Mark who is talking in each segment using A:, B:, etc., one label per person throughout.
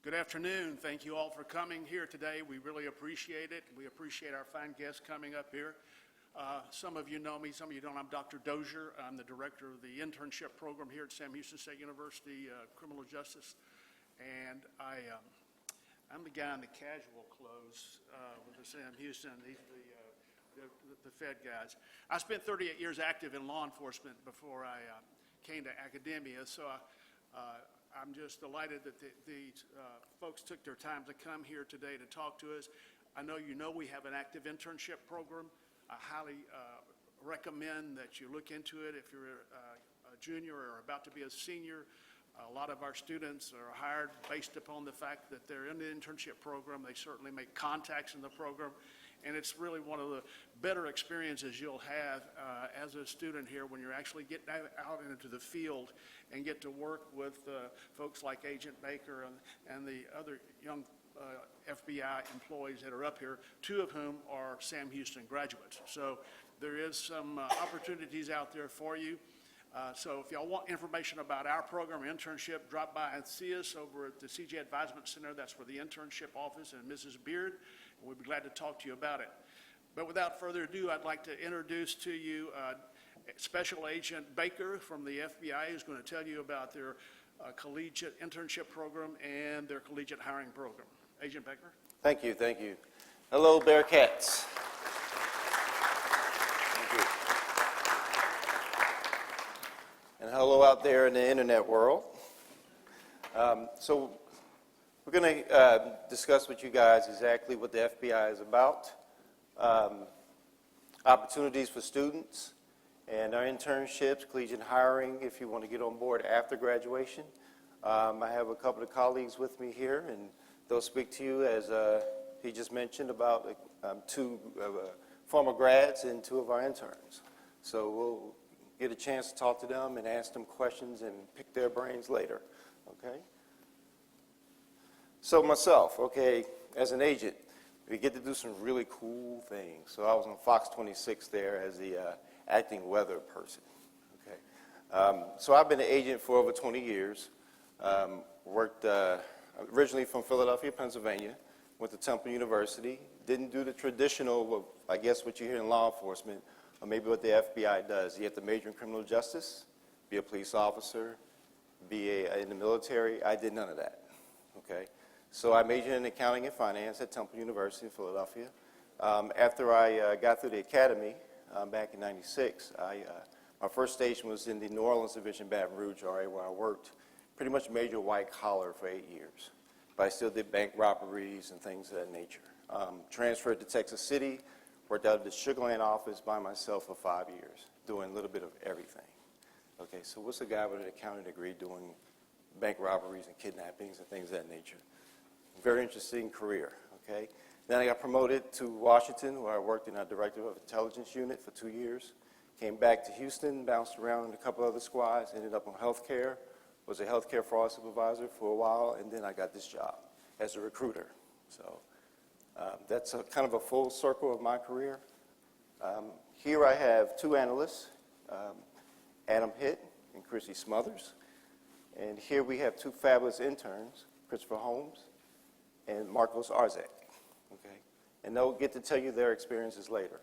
A: Good afternoon. Thank you all for coming here today. We really appreciate it. We appreciate our fine guests coming up here. Some of you know me, some of you don't. I'm Dr. Dozier. I'm the director of the internship program here at Sam Houston State University, Criminal Justice. And I'm the guy in the casual clothes with the Sam Houston. These are the Fed guys. I spent 38 years active in law enforcement before I came to academia, so I'm just delighted that the folks took their time to come here today to talk to us. I know you know we have an active internship program. I highly recommend that you look into it if you're a junior or about to be a senior. A lot of our students are hired based upon the fact that they're in the internship program. They certainly make contacts in the program, and it's really one of the better experiences you'll have as a student here when you're actually getting out into the field and get to work with folks like Agent Baker and the other young FBI employees that are up here, two of whom are Sam Houston graduates. So there is some opportunities out there for you. So if y'all want information about our program or internship, drop by and see us over at the CJ Advisement Center. That's where the internship office and Mrs. Beard, and we'd be glad to talk to you about it. But without further ado, I'd like to introduce to you Special Agent Baker from the FBI, who's going to tell you about their collegiate internship program and their collegiate hiring program. Agent Baker.
B: Thank you, thank you. Hello, Bearcats. Thank you. And hello out there in the internet world. So we're going to discuss with you guys exactly what the FBI is about, opportunities for students, and our internships, collegiate hiring, if you want to get on board after graduation. I have a couple of colleagues with me here, and they'll speak to you, as he just mentioned, about two former grads and two of our interns. So we'll get a chance to talk to them and ask them questions and pick their brains later, okay? So myself, okay, as an agent, we get to do some really cool things. So I was on Fox 26 there as the acting weather person, okay? So I've been an agent for over 20 years, worked originally from Philadelphia, Pennsylvania, went to Temple University, didn't do the traditional, I guess what you hear in law enforcement, or maybe what the FBI does. You have to major in criminal justice, be a police officer, be in the military. I did none of that, okay? So I majored in accounting and finance at Temple University in Philadelphia. After I got through the academy back in '96, my first station was in the New Orleans division, Baton Rouge, where I worked pretty much major white collar for 8 years. But I still did bank robberies and things of that nature. Transferred to Texas City, worked out at the Sugar Land office by myself for 5 years, doing a little bit of everything. Okay, so what's a guy with an accounting degree doing bank robberies and kidnappings and things of that nature? Very interesting career, okay? Then I got promoted to Washington, where I worked in our Director of Intelligence Unit for 2 years. Came back to Houston, bounced around in a couple other squads, ended up on healthcare, was a healthcare fraud supervisor for a while, and then I got this job as a recruiter. So that's kind of a full circle of my career. Here I have two analysts, Adam Hitt and Chrissy Smothers. And here we have two fabulous interns, Christopher Holmes and Marcos Arzek, okay? And they'll get to tell you their experiences later.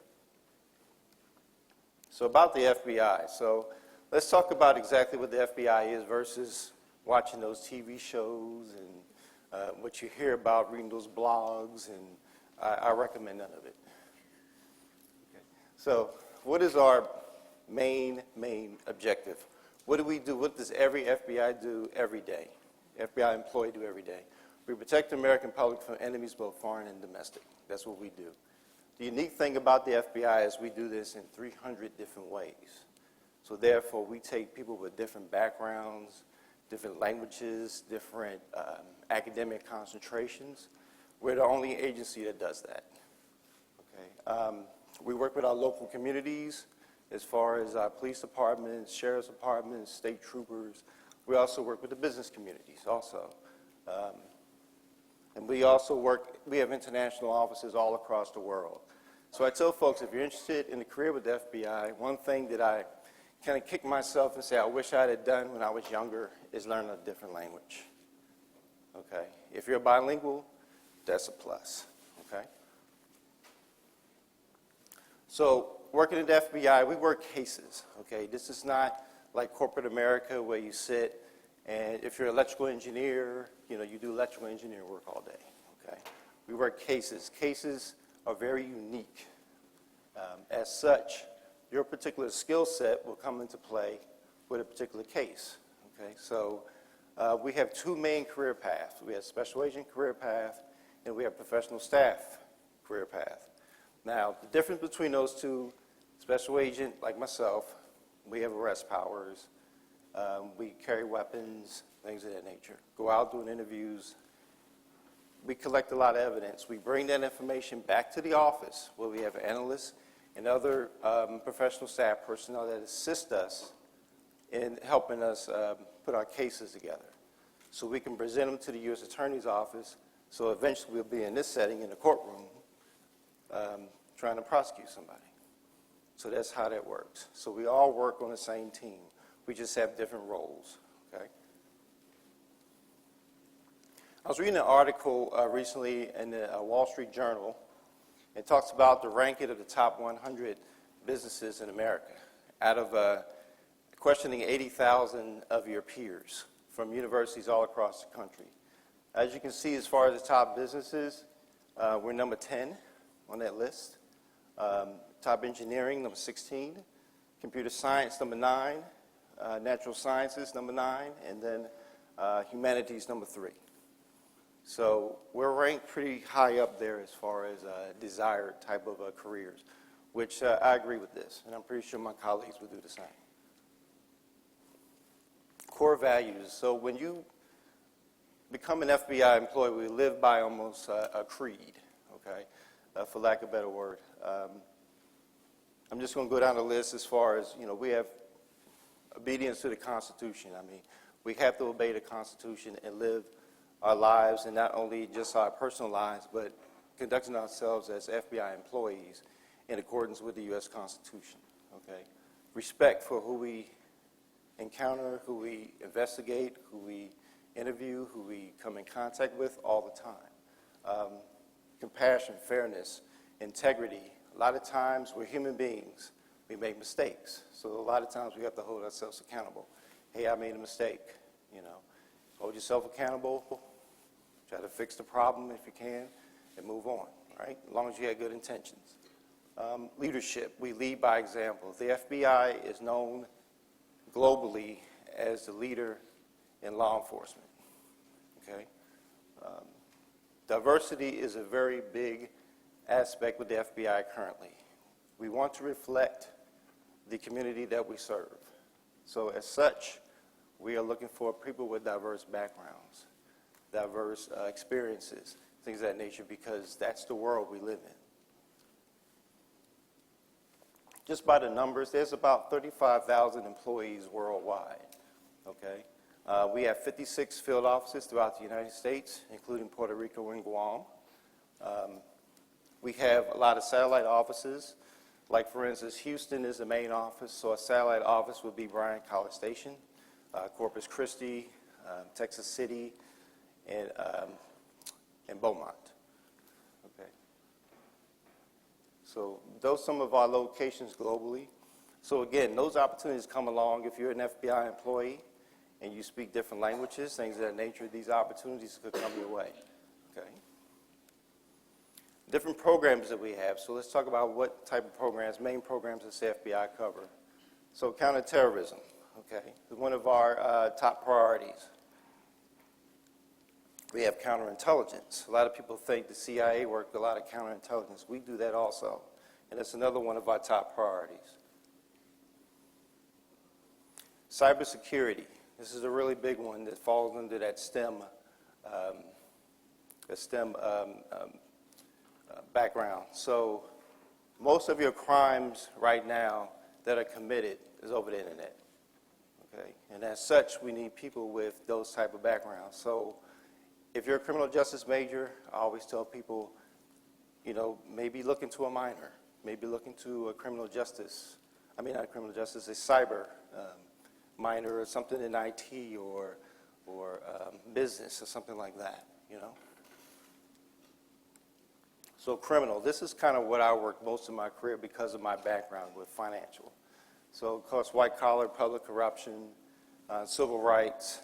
B: So about the FBI. So let's talk about exactly what the FBI is versus watching those TV shows and what you hear about, reading those blogs, and I recommend none of it. Okay. So what is our main objective? What do we do? What does every FBI do every day? FBI employee do every day? We protect the American public from enemies, both foreign and domestic. That's what we do. The unique thing about the FBI is we do this in 300 different ways. So therefore, we take people with different backgrounds, different languages, different academic concentrations. We're the only agency that does that. Okay. We work with our local communities as far as our police departments, sheriff's departments, state troopers. We also work with the business communities also. And we also we have international offices all across the world. So I tell folks, if you're interested in a career with the FBI, one thing that I kind of kick myself and say I wish I had done when I was younger is learn a different language. Okay? If you're bilingual, that's a plus, okay? So working at the FBI, we work cases, okay? This is not like corporate America where you sit and if you're an electrical engineer, you do electrical engineering work all day, okay? We work cases. Cases are very unique. As such, your particular skill set will come into play with a particular case, okay? So we have two main career paths. We have special agent career path and we have professional staff career path. Now, the difference between those two, special agent, like myself, we have arrest powers, we carry weapons, things of that nature. Go out doing interviews. We collect a lot of evidence. We bring that information back to the office where we have analysts and other professional staff personnel that assist us in helping us put our cases together. So we can present them to the U.S. Attorney's Office, so eventually we'll be in this setting in the courtroom trying to prosecute somebody. So that's how that works. So we all work on the same team. We just have different roles, okay? I was reading an article recently in the Wall Street Journal. It talks about the ranking of the top 100 businesses in America out of questioning 80,000 of your peers from universities all across the country. As you can see, as far as the top businesses, we're number 10 on that list. Top engineering, number 16. Computer science, number 9. Natural sciences, number 9. And then humanities, number 3. So we're ranked pretty high up there as far as desired type of careers, which I agree with this, and I'm pretty sure my colleagues would do the same. Core values. So when you become an FBI employee, we live by almost a creed, okay, for lack of a better word. I'm just going to go down the list as far as, we have obedience to the Constitution. I mean, we have to obey the Constitution and live our lives, and not only just our personal lives, but conducting ourselves as FBI employees in accordance with the U.S. Constitution, okay? Respect for who we encounter, who we investigate, who we interview, who we come in contact with all the time. Compassion, fairness, integrity. A lot of times we're human beings. We make mistakes. So a lot of times we have to hold ourselves accountable. Hey, I made a mistake, Hold yourself accountable. Try to fix the problem if you can and move on, right? As long as you have good intentions. Leadership. We lead by example. The FBI is known globally as the leader in law enforcement, okay? Diversity is a very big aspect with the FBI currently. We want to reflect the community that we serve. So as such, we are looking for people with diverse backgrounds, diverse experiences, things of that nature, because that's the world we live in. Just by the numbers, there's about 35,000 employees worldwide, okay? We have 56 field offices throughout the United States, including Puerto Rico and Guam. We have a lot of satellite offices. Like, for instance, Houston is the main office, so a satellite office would be Bryan College Station, Corpus Christi, Texas City, and Beaumont. Okay. So those are some of our locations globally. So again, those opportunities come along if you're an FBI employee and you speak different languages, things of that nature. These opportunities could come your way. Okay. Different programs that we have. So let's talk about what type of programs, main programs that the FBI cover. So counterterrorism, okay, is one of our top priorities. We have counterintelligence. A lot of people think the CIA worked a lot of counterintelligence. We do that also, and it's another one of our top priorities. Cybersecurity. This is a really big one that falls under that STEM background. So most of your crimes right now that are committed is over the internet. Okay? And as such, we need people with those type of backgrounds. So if you're a criminal justice major, I always tell people, maybe look into a minor, maybe look into a criminal justice, not a criminal justice, a cyber minor or something in IT or business or something like that. you know. So criminal, this is kind of what I worked most of my career because of my background with financial. So of course, white collar, public corruption, civil rights,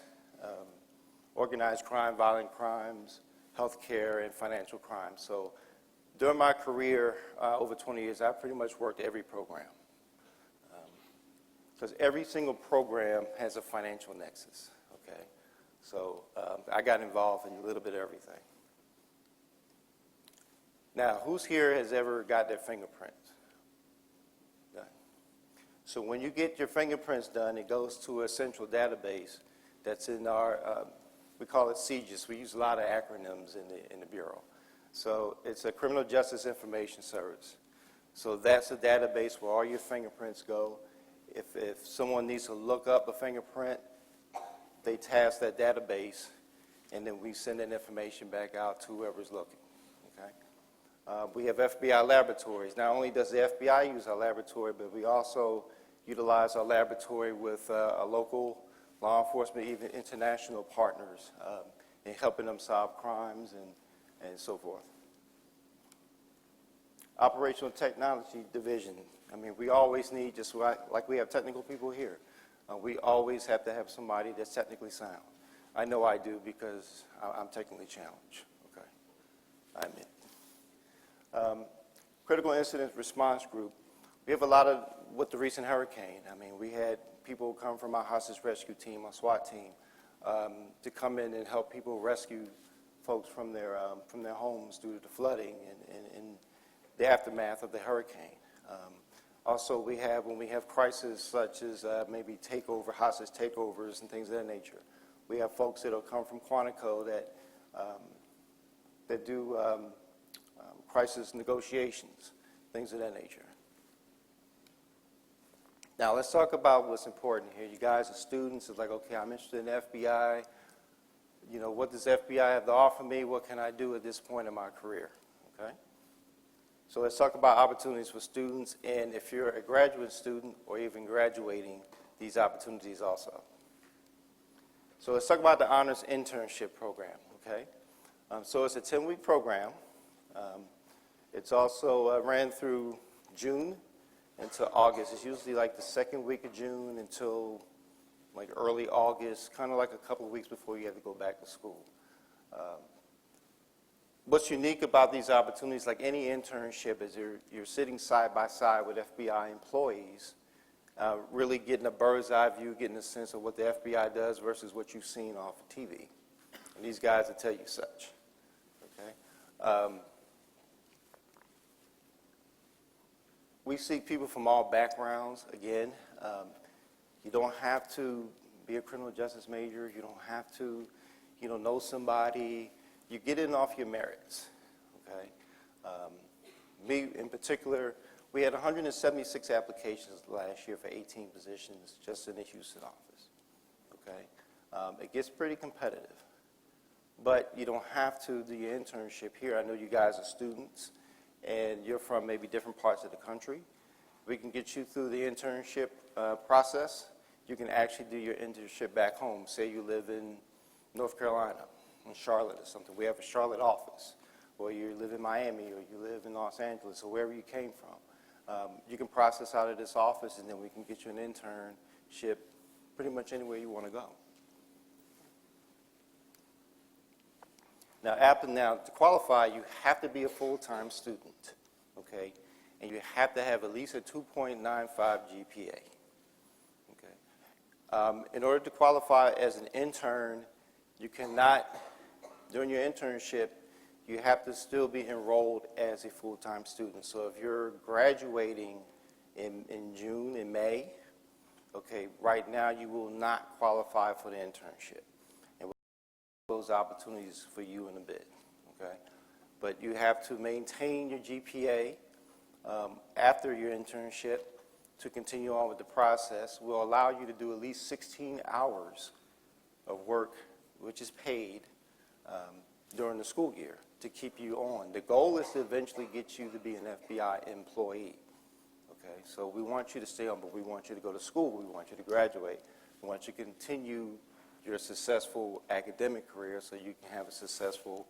B: organized crime, violent crimes, healthcare, and financial crimes. So during my career, over 20 years, I pretty much worked every program. Because every single program has a financial nexus, okay? So I got involved in a little bit of everything. Now, who's here has ever got their fingerprints done? So when you get your fingerprints done, it goes to a central database that's in our, we call it CJIS. We use a lot of acronyms in the Bureau. So it's a Criminal Justice Information Service. So that's a database where all your fingerprints go. If someone needs to look up a fingerprint, they task that database, and then we send that information back out to whoever's looking, okay? We have FBI Laboratories. Not only does the FBI use our laboratory, but we also utilize our laboratory with a local law enforcement, even international partners in helping them solve crimes and so forth. Operational Technology Division. I mean, we always need, just like we have technical people here, we always have to have somebody that's technically sound. I know I do because I'm technically challenged, okay? I admit. Critical Incident Response Group. We have a lot of, with the recent hurricane, I mean, we had people come from our hostage rescue team, our SWAT team, to come in and help people rescue folks from their homes due to the flooding and the aftermath of the hurricane. Also, when we have crises such as maybe hostage takeovers and things of that nature, we have folks that will come from Quantico that do crisis negotiations, things of that nature. Now, let's talk about what's important here. You guys are students. It's like, okay, I'm interested in the FBI. You know, what does FBI have to offer me? What can I do at this point in my career? Okay? So let's talk about opportunities for students, and if you're a graduate student or even graduating, these opportunities also. So let's talk about the Honors Internship Program, okay? So it's a 10-week program. It's also ran through June until August. It's usually like the second week of June until like early August, kind of like a couple of weeks before you have to go back to school. What's unique about these opportunities, like any internship, is you're sitting side by side with FBI employees, really getting a bird's eye view, getting a sense of what the FBI does versus what you've seen off of TV. And these guys will tell you such. Okay? We seek people from all backgrounds. Again, you don't have to be a criminal justice major. You don't have to, know somebody. You get in off your merits, okay? Me, in particular, we had 176 applications last year for 18 positions just in the Houston office, okay? It gets pretty competitive, but you don't have to do your internship here. I know you guys are students, and you're from maybe different parts of the country. We can get you through the internship process. You can actually do your internship back home. Say you live in North Carolina, in Charlotte or something. We have a Charlotte office, or you live in Miami, or you live in Los Angeles, or wherever you came from. You can process out of this office, and then we can get you an internship pretty much anywhere you want to go. Now, to qualify, you have to be a full-time student, okay? And you have to have at least a 2.95 GPA, okay? In order to qualify as an intern, you cannot, during your internship, you have to still be enrolled as a full-time student. So if you're graduating in June, in May, okay, right now you will not qualify for the internship. And we'll have those opportunities for you in a bit, okay? But you have to maintain your GPA after your internship to continue on with the process. We'll allow you to do at least 16 hours of work, which is paid during the school year, to keep you on. The goal is to eventually get you to be an FBI employee, okay? So we want you to stay on, but we want you to go to school. We want you to graduate. We want you to continue your successful academic career so you can have a successful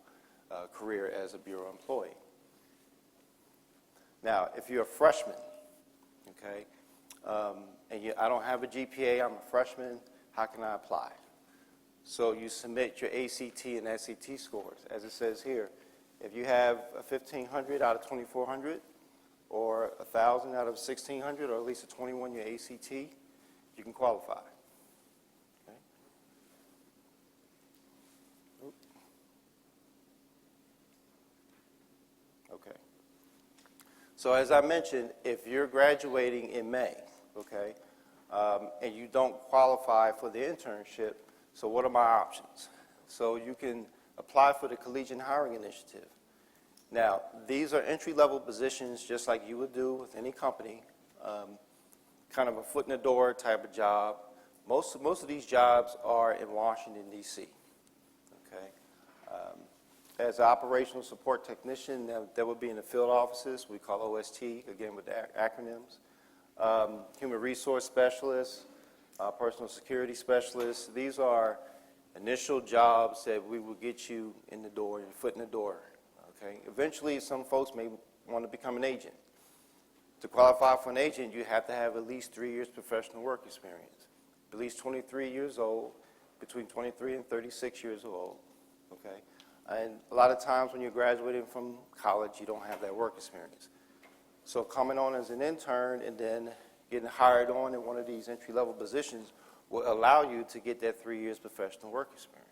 B: career as a bureau employee. Now, if you're a freshman, okay, and I don't have a GPA, I'm a freshman, how can I apply? So you submit your ACT and SAT scores. As it says here, if you have a 1,500 out of 2,400, or 1,000 out of 1,600, or at least a 21 your ACT, you can qualify. Okay. Okay. So as I mentioned, if you're graduating in May, okay, and you don't qualify for the internship, so what are my options? So you can apply for the Collegiate Hiring Initiative. Now, these are entry-level positions just like you would do with any company, kind of a foot-in-the-door type of job. Most of these jobs are in Washington, D.C., okay? As an operational support technician, that would be in the field offices. We call OST, again with the acronyms. Human resource specialists, personal security specialists. These are initial jobs that we will get you in the door, your foot in the door. Okay. Eventually, some folks may want to become an agent. To qualify for an agent, you have to have at least 3 years professional work experience, at least 23 years old, between 23 and 36 years old. Okay. And a lot of times when you're graduating from college, you don't have that work experience. So coming on as an intern and then getting hired on in one of these entry-level positions will allow you to get that 3 years professional work experience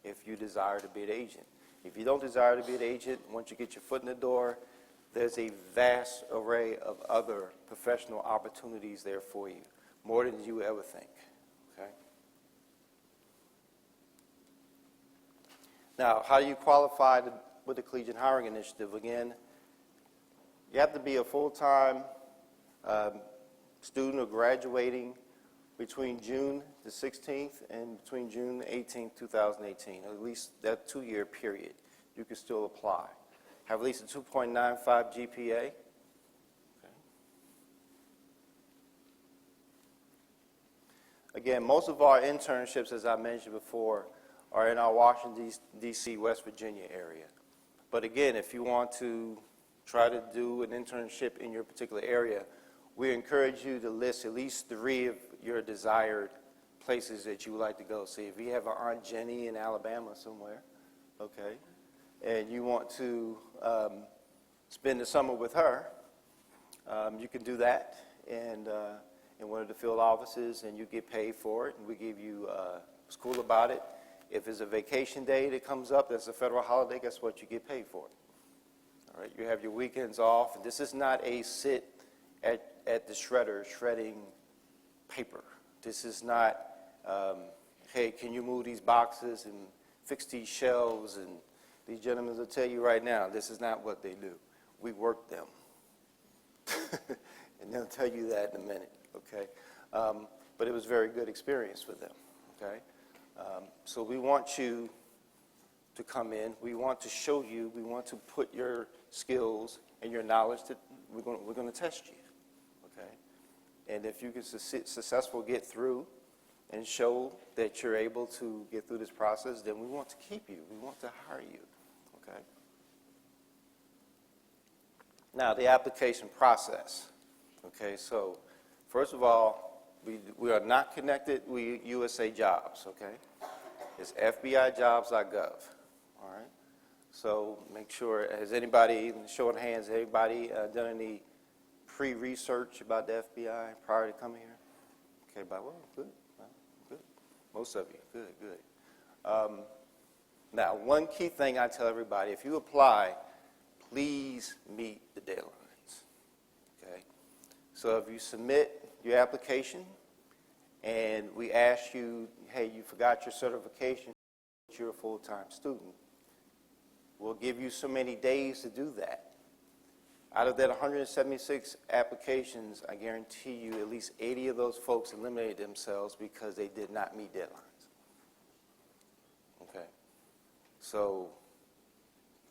B: if you desire to be an agent. If you don't desire to be an agent, once you get your foot in the door, there's a vast array of other professional opportunities there for you, more than you ever think, okay? Now, how do you qualify with the Collegiate Hiring Initiative? Again, you have to be a full-time student or graduating between June the 16th and between June the 18th, 2018, at least that 2-year period, you can still apply. Have at least a 2.95 GPA. Okay. Again, most of our internships, as I mentioned before, are in our Washington, D.C., West Virginia area. But again, if you want to try to do an internship in your particular area, we encourage you to list at least 3 of your desired places that you would like to go. See, if you have an Aunt Jenny in Alabama somewhere, okay, and you want to spend the summer with her, you can do that and in one of the field offices, and you get paid for it, and we give you school about it. If it's a vacation day that comes up, that's a federal holiday, guess what? You get paid for it. All right, you have your weekends off. This is not a sit at the shredder shredding paper. This is not, hey, can you move these boxes and fix these shelves? And these gentlemen will tell you right now, this is not what they do. We work them. And they'll tell you that in a minute, okay? But it was a very good experience for them, okay? So we want you to come in. We want to show you. We want to put your skills and your knowledge that we're going to test you, okay? And if you can successfully get through and show that you're able to get through this process, then we want to keep you. We want to hire you, okay? Now, the application process, okay? So, first of all, we are not connected with USA Jobs, okay? It's FBIJobs.gov, all right? So make sure, has anybody, show of hands, anybody done any pre-research about the FBI prior to coming here? Okay, well, good, good. Most of you, good. Now, one key thing I tell everybody, if you apply, please meet the deadlines, okay? So if you submit your application and we ask you, hey, you forgot your certification, but you're a full-time student, we'll give you so many days to do that. Out of that 176 applications, I guarantee you at least 80 of those folks eliminated themselves because they did not meet deadlines. Okay. So,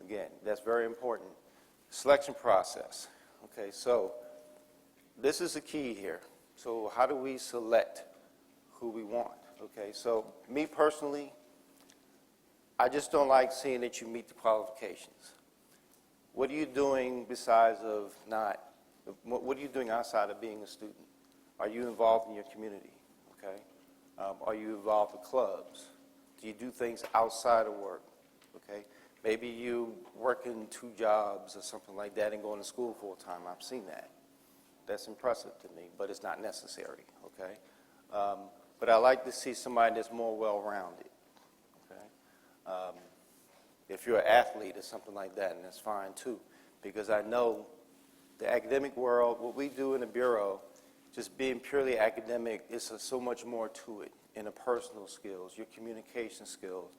B: again, that's very important. Selection process. Okay, so this is the key here. So how do we select who we want? Okay, so me personally, I just don't like seeing that you meet the qualifications. What are you doing besides of not, what are you doing outside of being a student? Are you involved in your community? Okay? Are you involved with clubs? Do you do things outside of work? Okay? Maybe you working 2 jobs or something like that and going to school full time. I've seen that. That's impressive to me, but it's not necessary. Okay? But I like to see somebody that's more well-rounded. Okay? If you're an athlete or something like that, and that's fine too, because I know the academic world, what we do in the Bureau, just being purely academic, is so much more to it, interpersonal skills, your communication skills.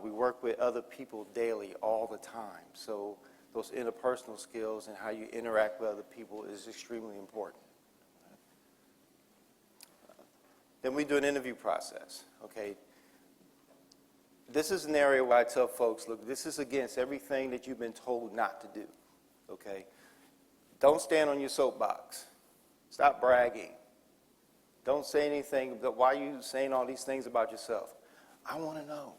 B: We work with other people daily, all the time, so those interpersonal skills and how you interact with other people is extremely important. Then we do an interview process, okay? This is an area where I tell folks, look, this is against everything that you've been told not to do, okay? Don't stand on your soapbox. Stop bragging. Don't say anything, but why are you saying all these things about yourself? I want to know,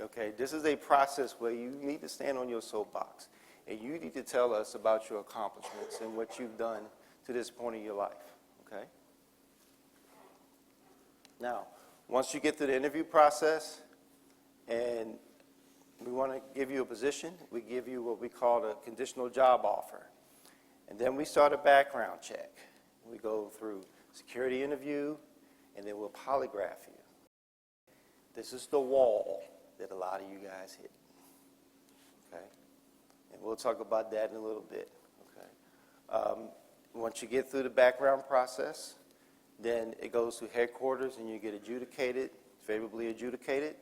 B: okay? This is a process where you need to stand on your soapbox, and you need to tell us about your accomplishments and what you've done to this point in your life, okay? Now, once you get through the interview process, and we want to give you a position, we give you what we call a conditional job offer. And then we start a background check. We go through security interview, and then we'll polygraph you. This is the wall that a lot of you guys hit, okay? And we'll talk about that in a little bit, okay? Once you get through the background process, then it goes to headquarters, and you get adjudicated, favorably adjudicated.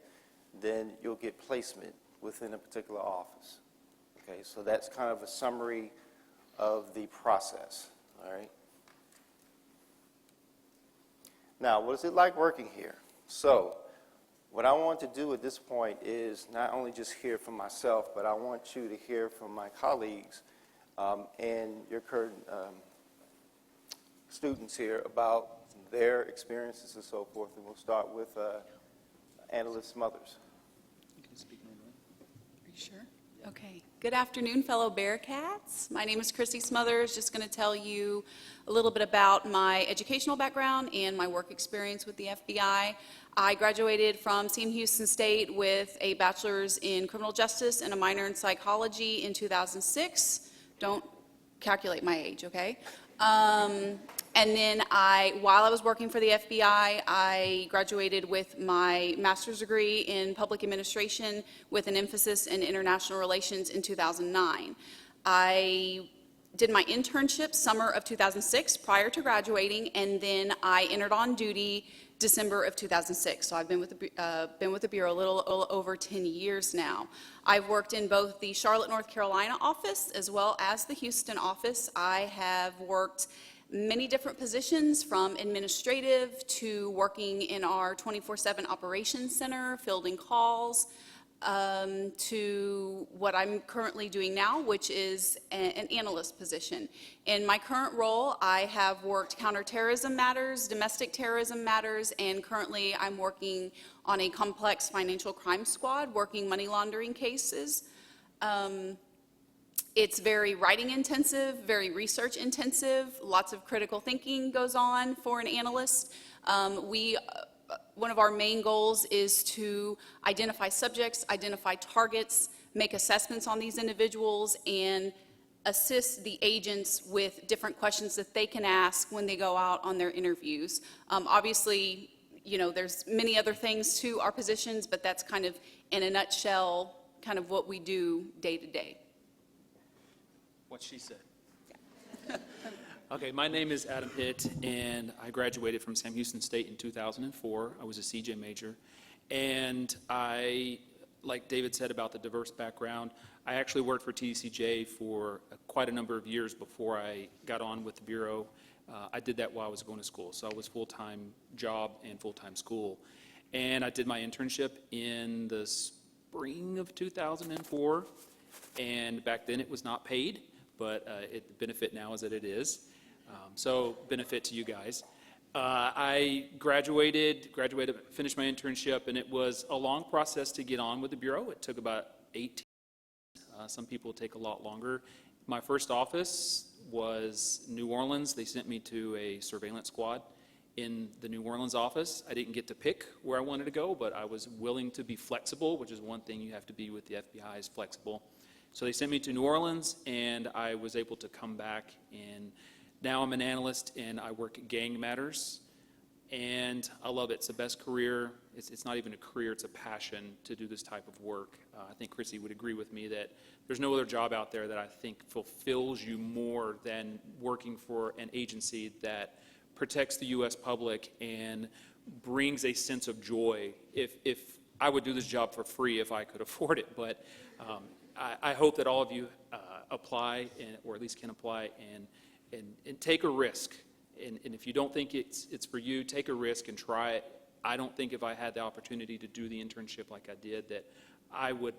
B: Then you'll get placement within a particular office. Okay, so that's kind of a summary of the process, all right? Now, what is it like working here? So, what I want to do at this point is not only just hear from myself, but I want you to hear from my colleagues and your current students here about their experiences and so forth, and we'll start with Analyst Smothers.
C: Are you sure? Okay. Good afternoon, fellow Bearcats. My name is Chrissy Smothers. Just going to tell you a little bit about my educational background and my work experience with the FBI. I graduated from Sam Houston State with a bachelor's in criminal justice and a minor in psychology in 2006. Don't calculate my age, okay? And then while I was working for the FBI, I graduated with my master's degree in public administration with an emphasis in international relations in 2009. I did my internship summer of 2006 prior to graduating, and then I entered on duty December of 2006. So I've been with the Bureau a little over 10 years now. I've worked in both the Charlotte, North Carolina office as well as the Houston office. I have worked many different positions, from administrative to working in our 24/7 operations center, fielding calls, to what I'm currently doing now, which is an analyst position. In my current role, I have worked counterterrorism matters, domestic terrorism matters, and currently I'm working on a complex financial crime squad, working money laundering cases. It's very writing intensive, very research intensive. Lots of critical thinking goes on for an analyst. One of our main goals is to identify subjects, identify targets, make assessments on these individuals, and assist the agents with different questions that they can ask when they go out on their interviews. Obviously, you know, there's many other things to our positions, but that's kind of, in a nutshell, kind of what we do day to day.
D: What she said. Okay, my name is Adam Hitt, and I graduated from Sam Houston State in 2004. I was a CJ major, and I, like David said about the diverse background, I actually worked for TDCJ for quite a number of years before I got on with the Bureau. I did that while I was going to school, so I was full-time job and full-time school. And I did my internship in the spring of 2004, and back then it was not paid, but the benefit now is that it is. So benefit to you guys. I finished my internship, and it was a long process to get on with the Bureau. It took about 18 months. Some people take a lot longer. My first office was New Orleans. They sent me to a surveillance squad in the New Orleans office. I didn't get to pick where I wanted to go, but I was willing to be flexible, which is one thing you have to be with the FBI, is flexible. So they sent me to New Orleans, and I was able to come back, and now I'm an analyst, and I work at gang matters, and I love it. It's the best career. It's not even a career, it's a passion to do this type of work. I think Chrissy would agree with me that there's no other job out there that I think fulfills you more than working for an agency that protects the U.S. public and brings a sense of joy. If I would do this job for free if I could afford it, but I hope that all of you apply, or at least can apply, and take a risk. And if you don't think it's for you, take a risk and try it. I don't think if I had the opportunity to do the internship like I did that I would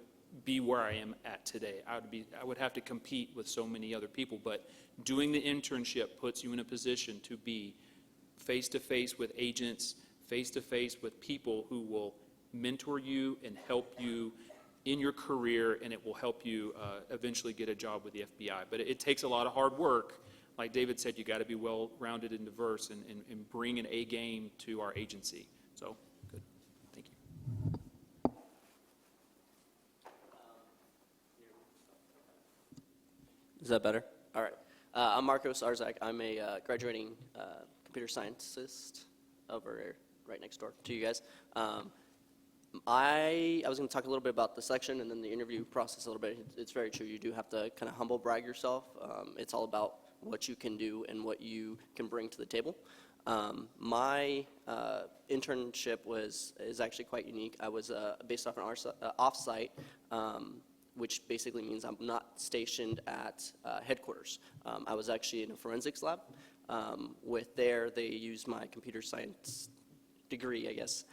D: be where I am at today. I would have to compete with so many other people, but doing the internship puts you in a position to be face-to-face with agents, face-to-face with people who will mentor you and help you in your career, and it will help you eventually get a job with the FBI. But it takes a lot of hard work. Like David said, you got to be well-rounded and diverse and bring an A game to our agency. So, good. Thank you.
E: Is that better? All right. I'm Marcos Arzak. I'm a graduating computer scientist over right next door to you guys. I was going to talk a little bit about the section and then the interview process a little bit. It's very true. You do have to kind of humble brag yourself. It's all about what you can do and what you can bring to the table. My internship is actually quite unique. I was based off an off-site, which basically means I'm not stationed at headquarters. I was actually in a forensics lab. They used my computer science degree, I guess,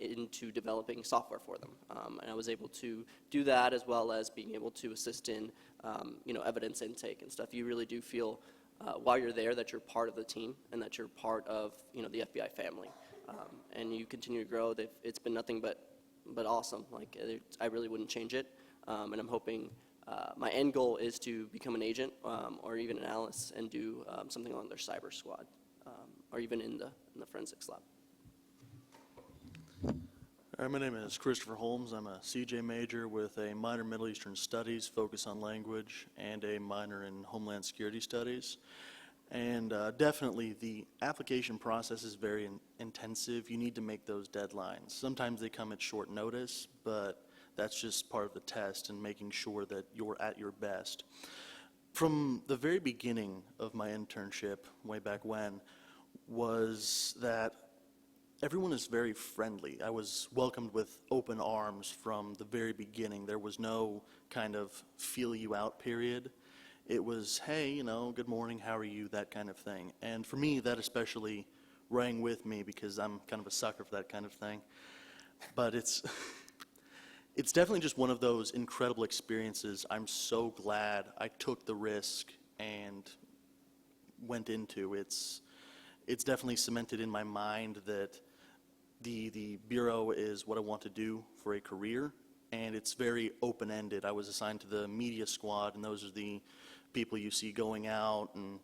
E: into developing software for them. And I was able to do that as well as being able to assist in evidence intake and stuff. You really do feel while you're there that you're part of the team and that you're part of the FBI family. And you continue to grow. It's been nothing but awesome. Like I really wouldn't change it. And I'm hoping my end goal is to become an agent or even an analyst and do something along their cyber squad or even in the forensics lab.
F: All right, my name is Christopher Holmes. I'm a CJ major with a minor in Middle Eastern Studies, focus on language, and a minor in Homeland Security Studies. And definitely the application process is very intensive. You need to make those deadlines. Sometimes they come at short notice, but that's just part of the test and making sure that you're at your best. From the very beginning of my internship, way back when, was that everyone is very friendly. I was welcomed with open arms from the very beginning. There was no kind of feel you out period. It was, hey, good morning, how are you, that kind of thing. And for me, that especially rang with me because I'm kind of a sucker for that kind of thing. But it's definitely just one of those incredible experiences I'm so glad I took the risk and went into. It's definitely cemented in my mind that the Bureau is what I want to do for a career, and it's very open-ended. I was assigned to the media squad, and those are the people you see going out and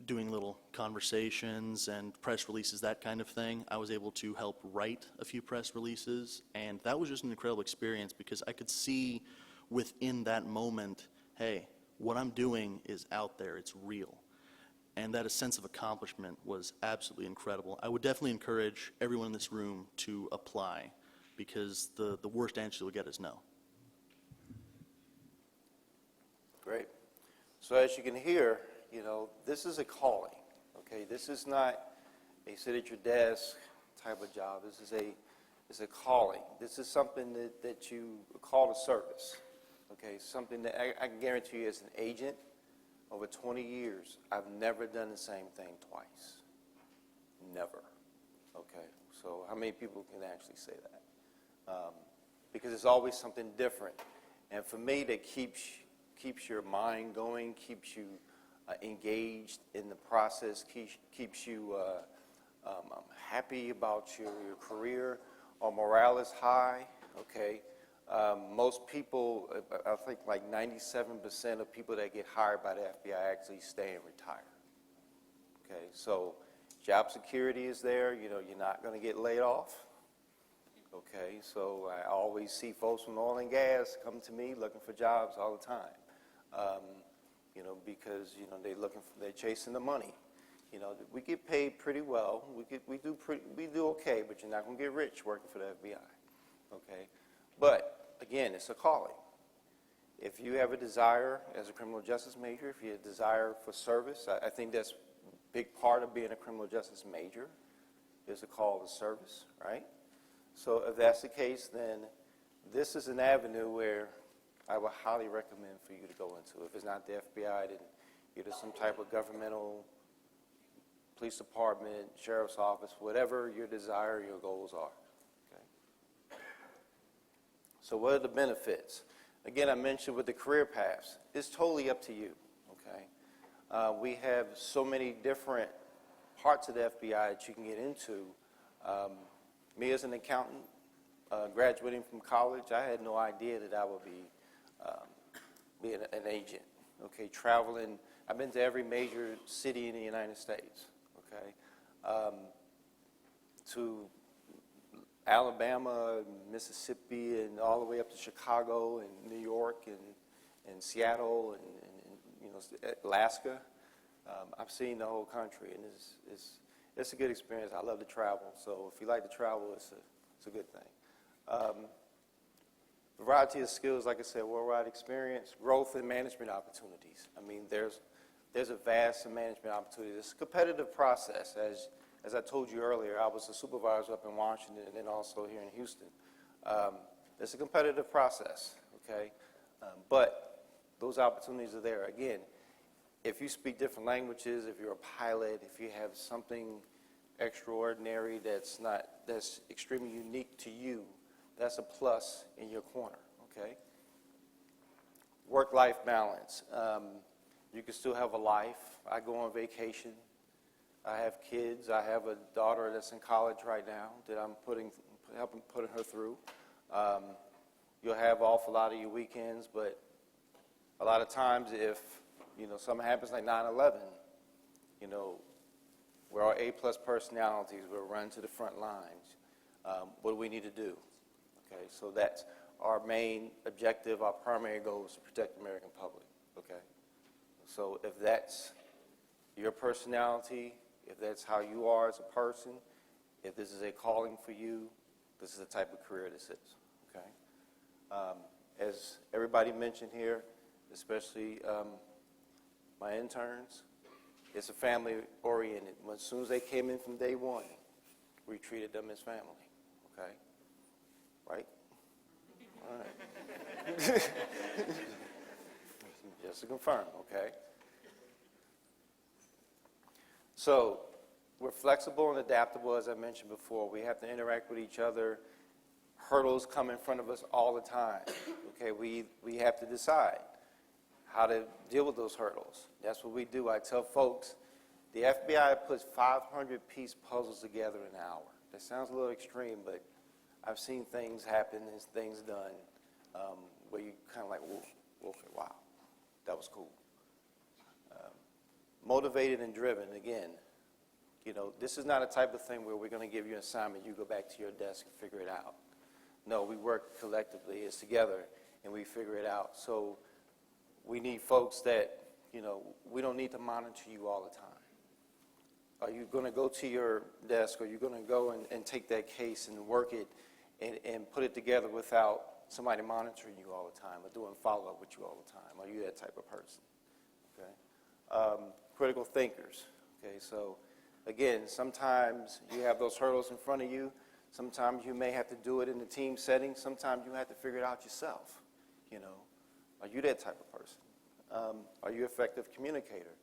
F: doing little conversations and press releases, that kind of thing. I was able to help write a few press releases, and that was just an incredible experience because I could see within that moment, hey, what I'm doing is out there, it's real. And that a sense of accomplishment was absolutely incredible. I would definitely encourage everyone in this room to apply because the worst answer you'll get is no.
B: Great. So as you can hear, this is a calling, okay? This is not a sit at your desk type of job. It's a calling. This is something that you call to service, okay? Something that I can guarantee you as an agent, over 20 years, I've never done the same thing twice. Never. Okay? So how many people can actually say that? Because it's always something different. And for me, that keeps your mind going, keeps you engaged in the process, keeps you I'm happy about your career. Our morale is high, okay? Most people, I think like 97% of people that get hired by the FBI actually stay and retire. Okay, so job security is there. You know, you're not going to get laid off. Okay, so I always see folks from oil and gas come to me looking for jobs all the time. You know, because you know they're chasing the money. You know, we get paid pretty well. We do okay, but you're not going to get rich working for the FBI. Okay, but again, it's a calling. If you have a desire as a criminal justice major, if you have a desire for service, I think that's a big part of being a criminal justice major is a call to service, right? So if that's the case, then this is an avenue where I would highly recommend for you to go into. If it's not the FBI, then either some type of governmental, police department, sheriff's office, whatever your desire, your goals are. Okay? So what are the benefits? Again, I mentioned with the career paths, it's totally up to you. Okay? We have so many different parts of the FBI that you can get into. Me as an accountant, graduating from college, I had no idea that I would be an agent. Okay, traveling. I've been to every major city in the United States. Okay, to Alabama, Mississippi, and all the way up to Chicago and New York and Seattle and you know Alaska. I've seen the whole country, and it's a good experience. I love to travel, so if you like to travel, it's a good thing. Variety of skills, like I said, worldwide experience, growth and management opportunities. I mean, there's a vast management opportunity. It's a competitive process. As I told you earlier, I was a supervisor up in Washington and then also here in Houston. It's a competitive process, okay? But those opportunities are there. Again, if you speak different languages, if you're a pilot, if you have something extraordinary that's extremely unique to you, that's a plus in your corner, okay? Work-life balance. You can still have a life. I go on vacation. I have kids. I have a daughter that's in college right now that I'm helping putting her through. You'll have off a lot of your weekends, but a lot of times if, you know, something happens like 9/11, you know, we're all A-plus personalities. We'll run to the front lines. What do we need to do? Okay, so that's our main objective. Our primary goal is to protect the American public. Okay, so if that's your personality, if that's how you are as a person, if this is a calling for you, this is the type of career this is. Okay, as everybody mentioned here, especially my interns, it's a family oriented. As soon as they came in from day one, we treated them as family. Okay. Right? All right. Just to confirm, okay? So we're flexible and adaptable, as I mentioned before. We have to interact with each other. Hurdles come in front of us all the time. Okay, we have to decide how to deal with those hurdles. That's what we do. I tell folks, the FBI puts 500-piece puzzles together in an hour. That sounds a little extreme, but I've seen things happen and things done where you kind of like, whoa, okay, wow, that was cool. Motivated and driven, again, you know, this is not a type of thing where we're going to give you an assignment, you go back to your desk and figure it out. No, we work collectively, it's together, and we figure it out. So we need folks that, you know, we don't need to monitor you all the time. Are you going to go to your desk, or are you going to go and take that case and work it and put it together without somebody monitoring you all the time or doing follow-up with you all the time? Are you that type of person? Okay. Critical thinkers. Okay, so again, sometimes you have those hurdles in front of you. Sometimes you may have to do it in a team setting. Sometimes you have to figure it out yourself. You know, are you that type of person? Are you an effective communicator?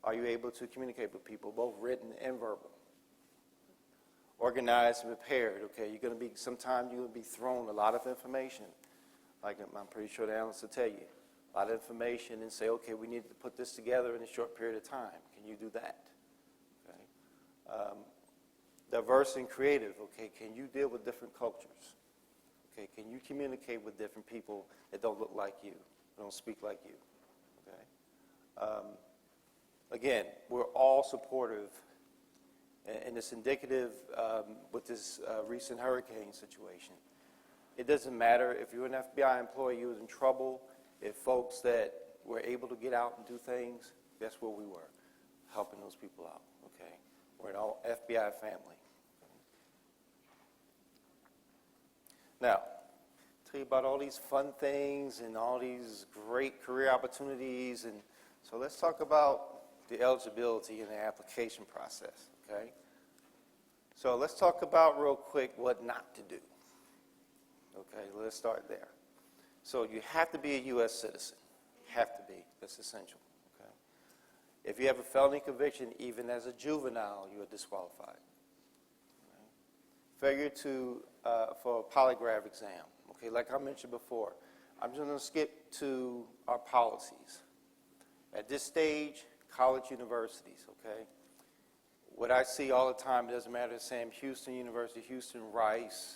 B: Are you able to communicate with people, both written and verbal? Organized and prepared. Okay, sometimes you're going to be thrown a lot of information. Like I'm pretty sure the analysts will tell you. A lot of information and say, okay, we need to put this together in a short period of time. Can you do that? Okay. diverse and creative, okay? Can you deal with different cultures? Okay, can you communicate with different people that don't look like you, don't speak like you, okay? Again, we're all supportive, and it's indicative with this recent hurricane situation. It doesn't matter if you're an FBI employee, you was in trouble, if folks that were able to get out and do things, that's where we were, helping those people out, okay? We're an all FBI family. Now, tell you about all these fun things and all these great career opportunities, and so let's talk about the eligibility and the application process, okay? So let's talk about real quick what not to do. Okay, let's start there. So you have to be a U.S. citizen. Have to be. That's essential. Okay. If you have a felony conviction, even as a juvenile, you are disqualified. Okay. Failure for a polygraph exam. Okay, like I mentioned before, I'm just going to skip to our policies. At this stage, college universities. Okay. What I see all the time, it doesn't matter if Sam Houston University, Houston Rice,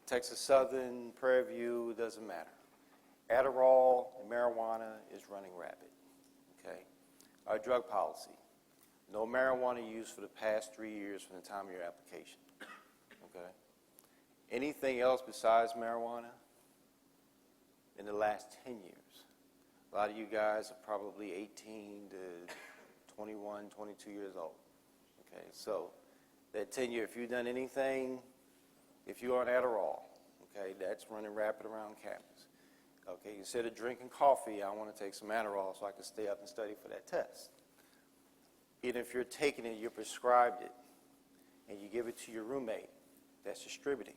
B: Texas Southern, Prairie View, it doesn't matter. Adderall and marijuana is running rapid, okay? Our drug policy, no marijuana use for the past 3 years from the time of your application, okay? Anything else besides marijuana in the last 10 years. A lot of you guys are probably 18 to 21, 22 years old, okay? So that 10 year, if you've done anything, if you're on Adderall, okay, that's running rapid around campus. Okay, instead of drinking coffee, I want to take some Adderall so I can stay up and study for that test. Even if you're taking it, you're prescribed it, and you give it to your roommate, that's distributing.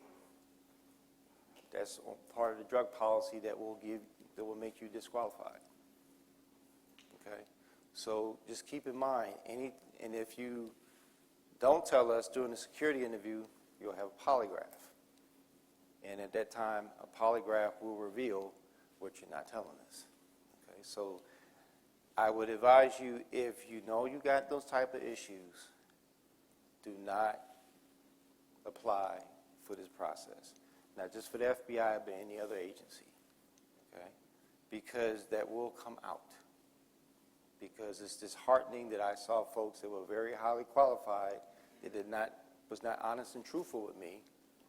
B: That's part of the drug policy that will make you disqualified. Okay, so just keep in mind, and if you don't tell us during the security interview, you'll have a polygraph. And at that time, a polygraph will reveal what you're not telling us. Okay, so I would advise you, if you know you got those type of issues, do not apply for this process. Not just for the FBI, but any other agency. Okay? Because that will come out. Because it's disheartening that I saw folks that were very highly qualified that was not honest and truthful with me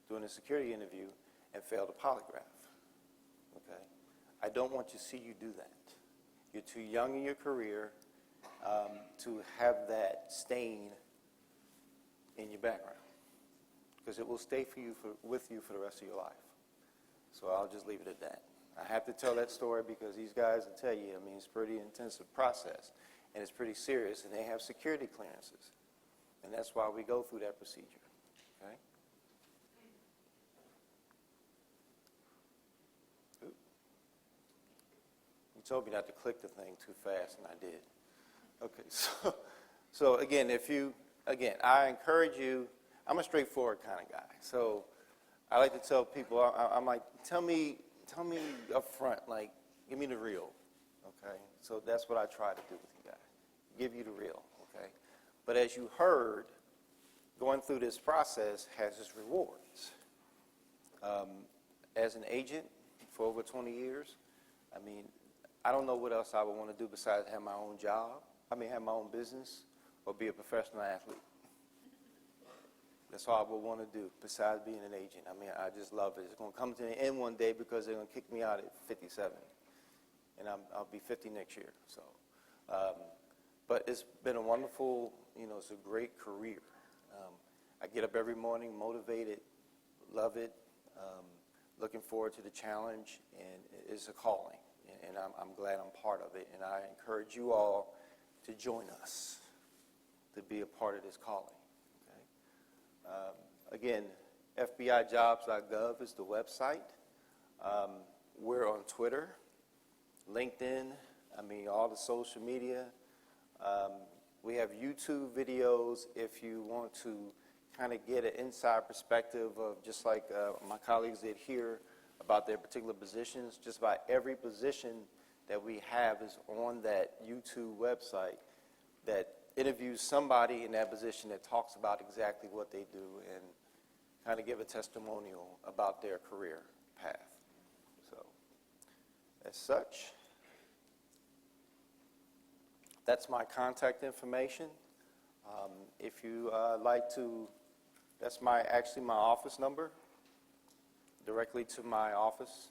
B: during a security interview and failed a polygraph. Okay? I don't want to see you do that. You're too young in your career to have that stain in your background, because it will stay with you for the rest of your life. So I'll just leave it at that. I have to tell that story because these guys will tell you, I mean, it's a pretty intensive process, and it's pretty serious, and they have security clearances. And that's why we go through that procedure, okay? Ooh. You told me not to click the thing too fast, and I did. Okay, so again, I encourage you, I'm a straightforward kind of guy. So I like to tell people, I'm like, tell me up front, like, give me the real, okay? So that's what I try to do with you guys, give you the real, okay? But as you heard, going through this process has its rewards. As an agent for over 20 years, I mean, I don't know what else I would want to do besides have my own job, have my own business, or be a professional athlete. That's all I would want to do besides being an agent. I mean, I just love it. It's going to come to an end one day because they're going to kick me out at 57, and I'll be 50 next year. So, but it's been a wonderful, it's a great career. I get up every morning motivated, love it, looking forward to the challenge, and it's a calling, and I'm glad I'm part of it, and I encourage you all to join us, to be a part of this calling. Again, FBIjobs.gov is the website. We're on Twitter, LinkedIn, all the social media. We have YouTube videos if you want to kind of get an inside perspective of, just like my colleagues did here, about their particular positions. Just about every position that we have is on that YouTube website that interview somebody in that position that talks about exactly what they do and kind of give a testimonial about their career path. So, as such, that's my contact information. If you like to, that's actually my office number, directly to my office.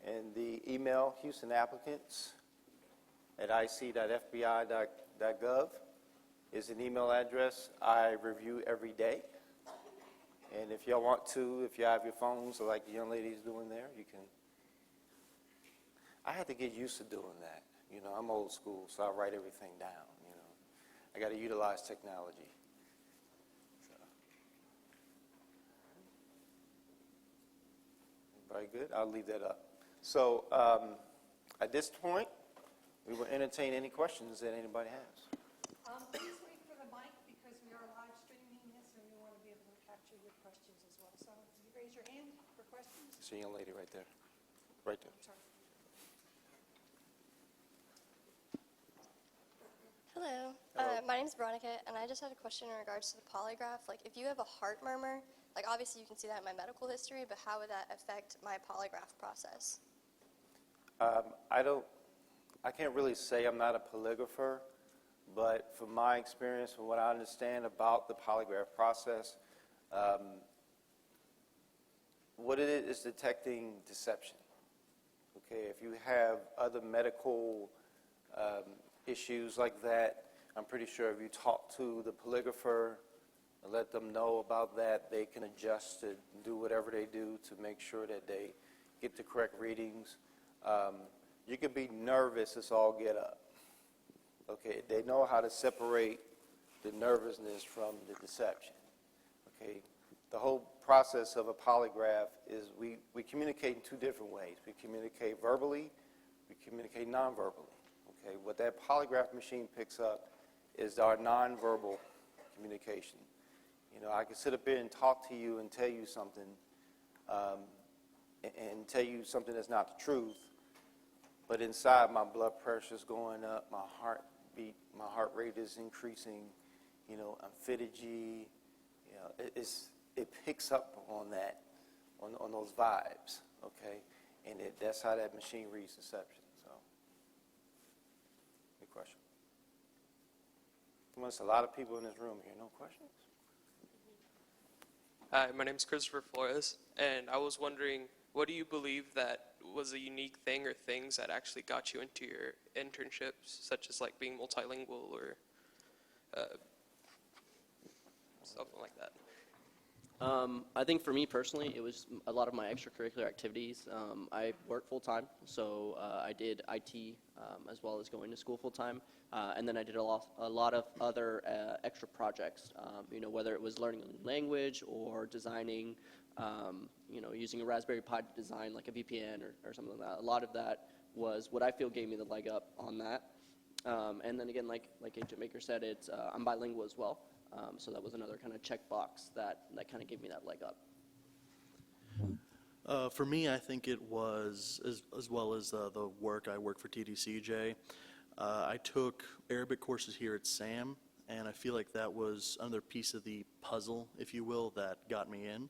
B: And the email, HoustonApplicants@ic.fbi.gov, is an email address I review every day. And if y'all want to, if you have your phones, like the young lady's doing there, you can. I had to get used to doing that. You know, I'm old school, so I write everything down, you know. I got to utilize technology. So. Very good. I'll leave that up. So at this point, we will entertain any questions that anybody has.
G: Please wait for the mic because we are live streaming this and we want to be able to capture your questions as well. So if you raise your hand for questions.
B: It's a young lady right there. Right there.
G: I'm sorry.
H: Hello.
B: Hello.
H: My name is Veronica, and I just had a question in regards to the polygraph. Like, if you have a heart murmur, like, obviously you can see that in my medical history, but how would that affect my polygraph process?
B: I can't really say I'm not a polygrapher, but from my experience and what I understand about the polygraph process, what it is detecting deception. Okay, if you have other medical issues like that, I'm pretty sure if you talk to the polygrapher and let them know about that, they can adjust to do whatever they do to make sure that they get the correct readings. You can be nervous as all get up. Okay, they know how to separate the nervousness from the deception. Okay, the whole process of a polygraph is we communicate in two different ways. We communicate verbally, we communicate non-verbally. Okay, what that polygraph machine picks up is our non-verbal communication. You know, I can sit up here and talk to you and tell you something, and tell you something that's not the truth, but inside my blood pressure is going up, my heartbeat, my heart rate is increasing, you know, I'm fidgety, you know, it picks up on that, on those vibes, okay, and that's how that machine reads deception. So, any question? Well, there's a lot of people in this room here. No questions?
I: Hi, my name is Christopher Flores, and I was wondering, what do you believe that was a unique thing or things that actually got you into your internships, such as like being multilingual or something like that?
E: I think for me personally, it was a lot of my extracurricular activities. I work full-time, so I did IT as well as going to school full-time. And then I did a lot of other extra projects, you know, whether it was learning a new language or designing, you know, using a Raspberry Pi to design like a VPN or something like that. A lot of that was what I feel gave me the leg up on that. And then again, like Agent Maker said, I'm bilingual as well. So that was another kind of checkbox that kind of gave me that leg up.
F: For me, I think it was, as well as the work, I work for TDCJ. I took Arabic courses here at SAM, and I feel like that was another piece of the puzzle, if you will, that got me in.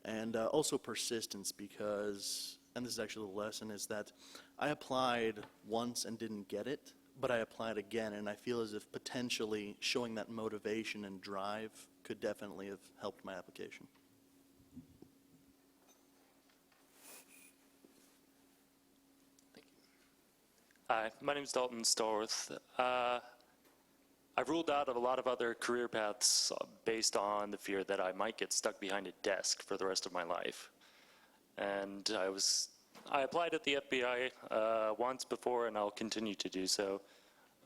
F: And also persistence, because, and this is actually the lesson, is that I applied once and didn't get it, but I applied again, and I feel as if potentially showing that motivation and drive could definitely have helped my application.
J: Hi, my name is Dalton Storth. I've ruled out of a lot of other career paths based on the fear that I might get stuck behind a desk for the rest of my life. And I applied at the FBI once before, and I'll continue to do so,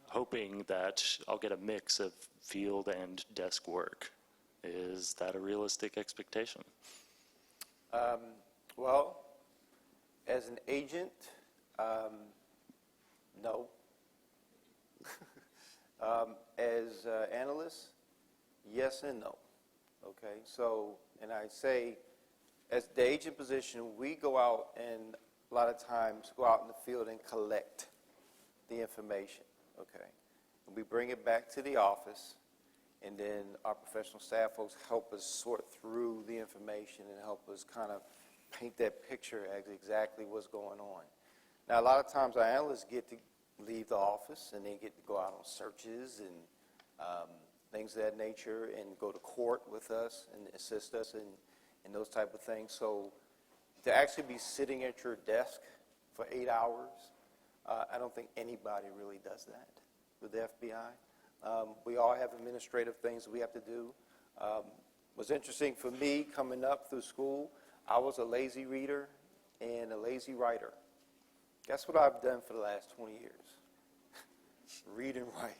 J: hoping that I'll get a mix of field and desk work. Is that a realistic expectation?
B: Well, as an agent, no. As analysts, yes and no. Okay, so, and I say, as the agent position, we go out and a lot of times go out in the field and collect the information. Okay, we bring it back to the office, and then our professional staff folks help us sort through the information and help us kind of paint that picture as exactly what's going on. Now, a lot of times our analysts get to leave the office, and they get to go out on searches and things of that nature, and go to court with us and assist us in those type of things. So to actually be sitting at your desk for 8 hours, I don't think anybody really does that with the FBI. We all have administrative things that we have to do. What's interesting for me coming up through school, I was a lazy reader and a lazy writer. Guess what I've done for the last 20 years? Read and write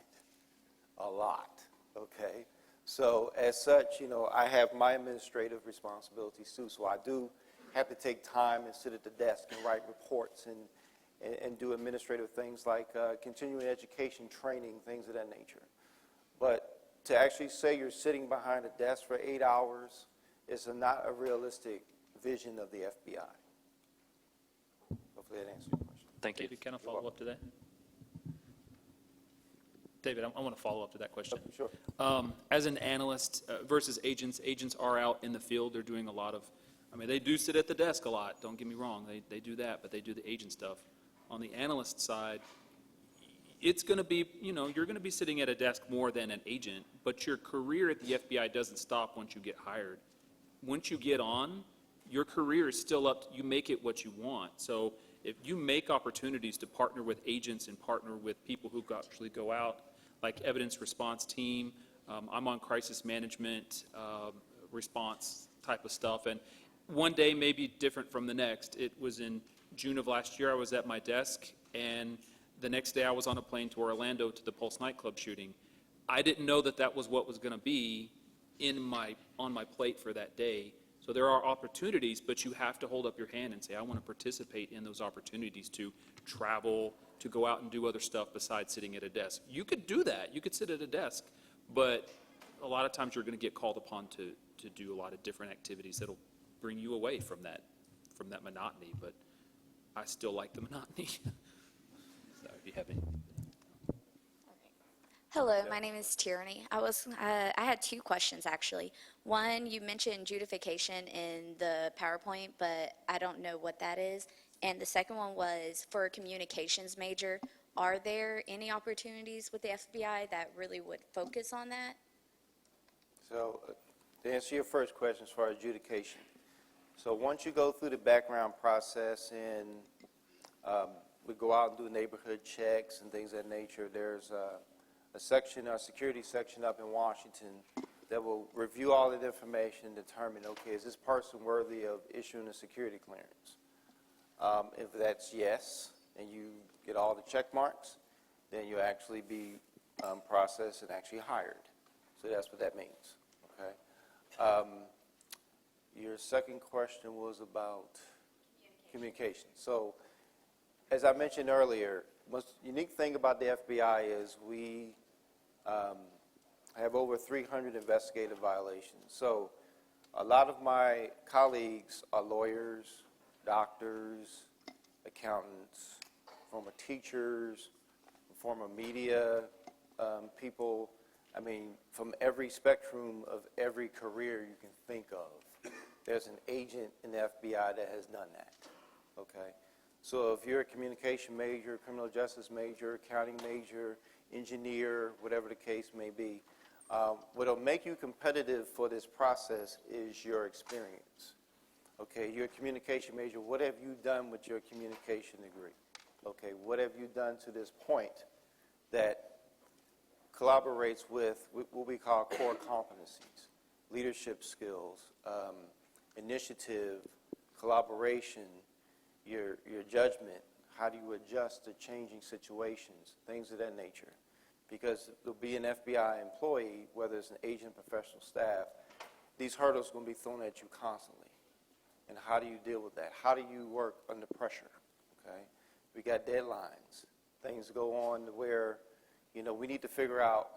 B: a lot, okay? So as such, you know, I have my administrative responsibilities too, so I do have to take time and sit at the desk and write reports and do administrative things like continuing education, training, things of that nature. But to actually say you're sitting behind a desk for 8 hours is not a realistic vision of the FBI. Hopefully that answers your question.
J: Thank you.
D: David, can I follow up to that? David, I want to follow up to that question.
B: Sure.
D: As an analyst versus agents, agents are out in the field. They're doing a lot of, I mean, they do sit at the desk a lot. Don't get me wrong. They do that, but they do the agent stuff. On the analyst side, it's going to be, you know, you're going to be sitting at a desk more than an agent, but your career at the FBI doesn't stop once you get hired. Once you get on, your career is still up. You make it what you want. So if you make opportunities to partner with agents and partner with people who actually go out, like evidence response team, I'm on crisis management response type of stuff, and one day may be different from the next. It was in June of last year. I was at my desk, and the next day I was on a plane to Orlando to the Pulse nightclub shooting. I didn't know that that was what was going to be on my plate for that day. So there are opportunities, but you have to hold up your hand and say, I want to participate in those opportunities to travel, to go out and do other stuff besides sitting at a desk. You could do that. You could sit at a desk, but a lot of times you're going to get called upon to do a lot of different activities that'll bring you away from that monotony, but I still like the monotony. So if you have any.
K: Hello, my name is Tierney. I had two questions actually. One, you mentioned judification in the PowerPoint, but I don't know what that is. And the second one was for a communications major. Are there any opportunities with the FBI that really would focus on that?
B: So to answer your first question as far as adjudication. So once you go through the background process and we go out and do neighborhood checks and things of that nature, there's a section, a security section up in Washington that will review all that information and determine, okay, is this person worthy of issuing a security clearance? If that's yes, and you get all the check marks, then you'll actually be processed and actually hired. So that's what that means, okay? Your second question was about communication. So as I mentioned earlier, most unique thing about the FBI is we have over 300 investigative violations. So a lot of my colleagues are lawyers, doctors, accountants, former teachers, former media people. I mean, from every spectrum of every career you can think of, there's an agent in the FBI that has done that, okay? So if you're a communication major, criminal justice major, accounting major, engineer, whatever the case may be, what'll make you competitive for this process is your experience. Okay, you're a communication major. What have you done with your communication degree? Okay, what have you done to this point that collaborates with what we call core competencies, leadership skills, initiative, collaboration, your judgment, how do you adjust to changing situations, things of that nature. Because there'll be an FBI employee, whether it's an agent, professional staff, these hurdles are going to be thrown at you constantly. And how do you deal with that? How do you work under pressure, okay? We got deadlines. Things go on where, you know, we need to figure out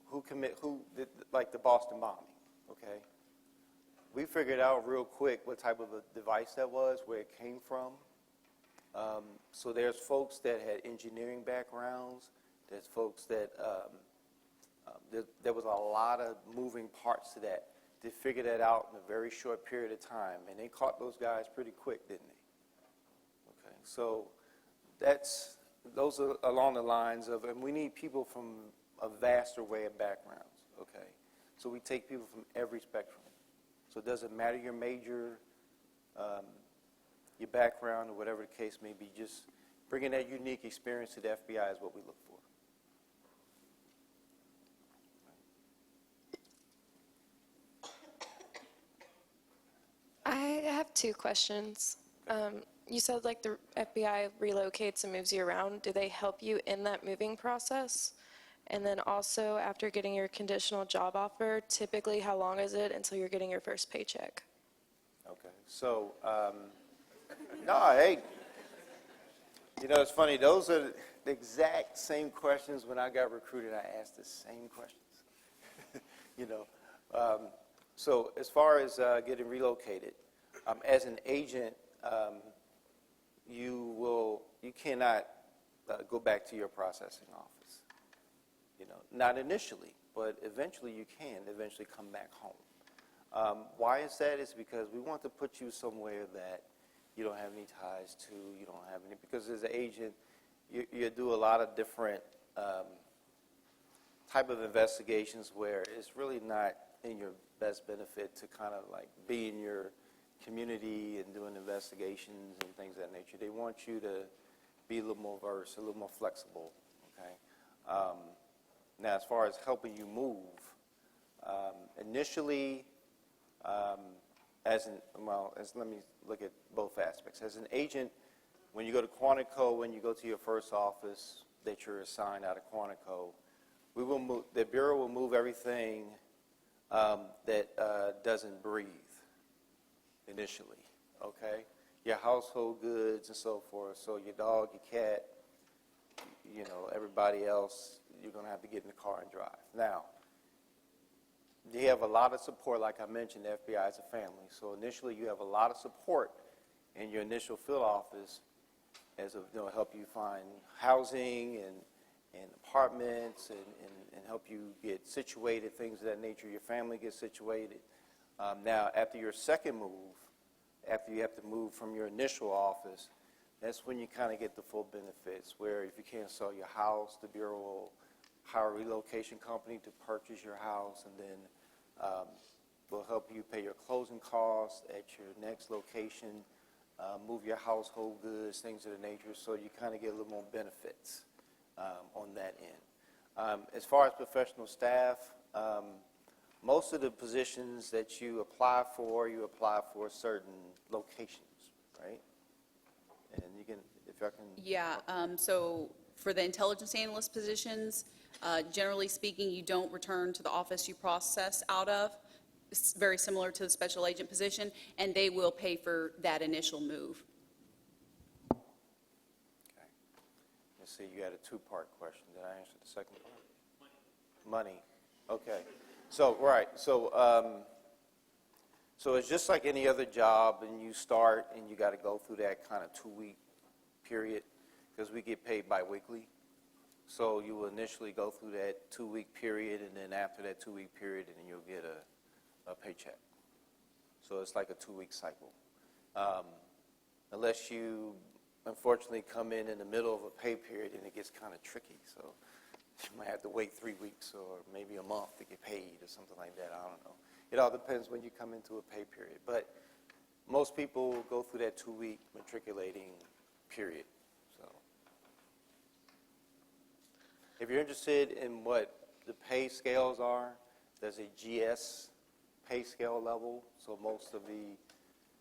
B: who did, like the Boston bombing, okay? We figured out real quick what type of a device that was, where it came from. So there's folks that had engineering backgrounds There's folks that, there was a lot of moving parts to that. They figured that out in a very short period of time, and they caught those guys pretty quick, didn't they? Okay, so those are along the lines of, and we need people from a vast array of backgrounds, okay? So we take people from every spectrum. So it doesn't matter your major, your background, or whatever the case may be, just bringing that unique experience to the FBI is what we look for.
L: I have two questions. You said like the FBI relocates and moves you around. Do they help you in that moving process? And then also, after getting your conditional job offer, typically how long is it until you're getting your first paycheck?
B: Okay, so, no, hey, you know, it's funny, those are the exact same questions when I got recruited, I asked the same questions. You know, so as far as getting relocated, as an agent, you cannot go back to your processing office. You know, not initially, but eventually you can eventually come back home. Why is that? It's because we want to put you somewhere that you don't have any ties to, you don't have any, because as an agent, you do a lot of different type of investigations where it's really not in your best benefit to kind of like be in your community and doing investigations and things of that nature. They want you to be a little more versed, a little more flexible, okay? Now, as far as helping you move, initially, let me look at both aspects. As an agent, when you go to Quantico, when you go to your first office that you're assigned out of Quantico, the Bureau will move everything that doesn't breathe initially, okay? Your household goods and so forth, so your dog, your cat, you know, everybody else, you're going to have to get in the car and drive. Now, you have a lot of support, like I mentioned, the FBI is a family. So initially, you have a lot of support in your initial field office as help you find housing and apartments and help you get situated, things of that nature. Your family gets situated. Now, after your second move, after you have to move from your initial office, that's when you kind of get the full benefits, where if you can't sell your house, the Bureau will hire a relocation company to purchase your house, and then we'll help you pay your closing costs at your next location, move your household goods, things of the nature, so you kind of get a little more benefits on that end. As far as professional staff, most of the positions that you apply for certain locations, right? And you can, if I can...
C: Yeah, so for the intelligence analyst positions, generally speaking, you don't return to the office you process out of. It's very similar to the special agent position, and they will pay for that initial move.
B: Okay. Let's see, you had a two-part question. Did I answer the second part? Money. Okay. So, right. So it's just like any other job, and you start, and you got to go through that kind of 2-week period, because we get paid biweekly. So you will initially go through that 2-week period, and then after that 2-week period, and then you'll get a paycheck. So it's like a 2-week cycle. Unless you, unfortunately, come in the middle of a pay period, and it gets kind of tricky. So you might have to wait 3 weeks or maybe a month to get paid or something like that. I don't know. It all depends when you come into a pay period. But most people go through that 2-week matriculating period. So if you're interested in what the pay scales are, there's a GS pay scale level. So most of the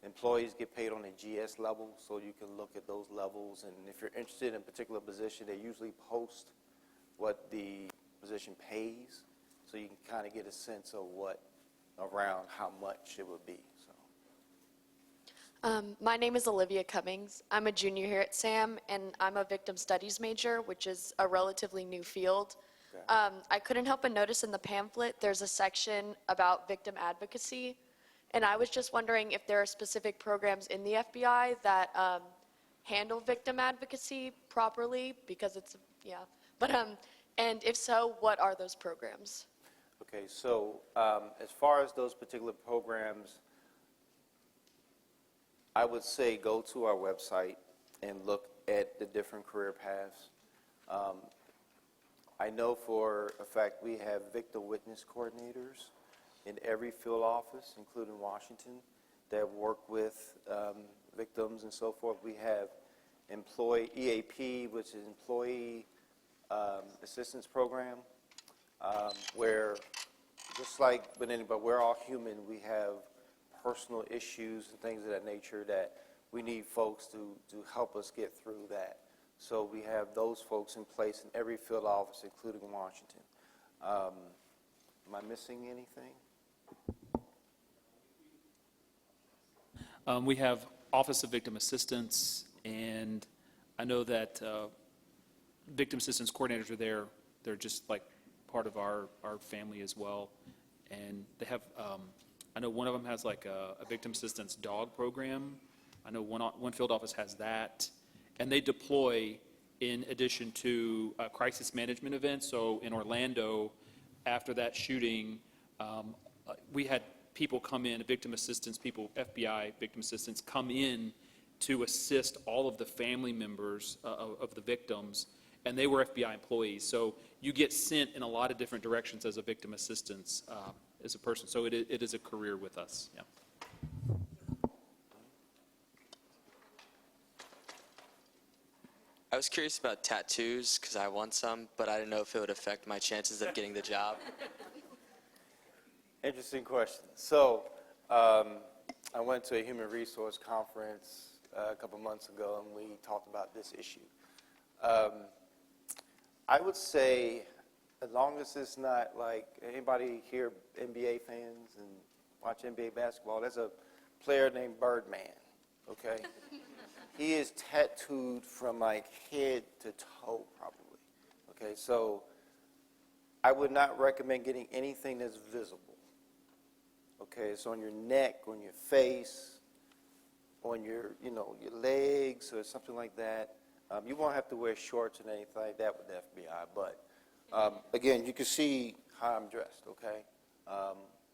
B: employees get paid on a GS level. So you can look at those levels. And if you're interested in a particular position, they usually post what the position pays. So you can kind of get a sense of around how much it would be.
M: My name is Olivia Cummings. I'm a junior here at SAM, and I'm a victim studies major, which is a relatively new field.
B: Okay.
M: I couldn't help but notice in the pamphlet there's a section about victim advocacy, and I was just wondering if there are specific programs in the FBI that handle victim advocacy properly, because it's, yeah. But, and if so, what are those programs?
B: Okay, so as far as those particular programs, I would say go to our website and look at the different career paths. I know for a fact we have victim witness coordinators in every field office, including Washington, that work with victims and so forth. We have employee EAP, which is Employee Assistance Program, where just like with anybody, we're all human. We have personal issues and things of that nature that we need folks to help us get through that. So we have those folks in place in every field office, including Washington. Am I missing anything?
D: We have Office of Victim Assistance, and I know that victim assistance coordinators are there. They're just like part of our family as well. And they have, I know one of them has like a victim assistance dog program. I know one field office has that. And they deploy in addition to crisis management events. So in Orlando, after that shooting, we had people come in, victim assistance people, FBI victim assistance, come in to assist all of the family members of the victims, and they were FBI employees. So you get sent in a lot of different directions as a victim assistance as a person. So it is a career with us. Yeah.
N: I was curious about tattoos because I want some, but I didn't know if it would affect my chances of getting the job.
B: Interesting question. So I went to a human resource conference a couple months ago, and we talked about this issue. I would say, as long as it's not like, anybody here NBA fans and watch NBA basketball, there's a player named Birdman, okay? He is tattooed from like head to toe, probably, okay? So I would not recommend getting anything that's visible. Okay, it's on your neck, on your face, on your, your legs or something like that. You won't have to wear shorts and anything like that with the FBI, but again, you can see how I'm dressed, okay?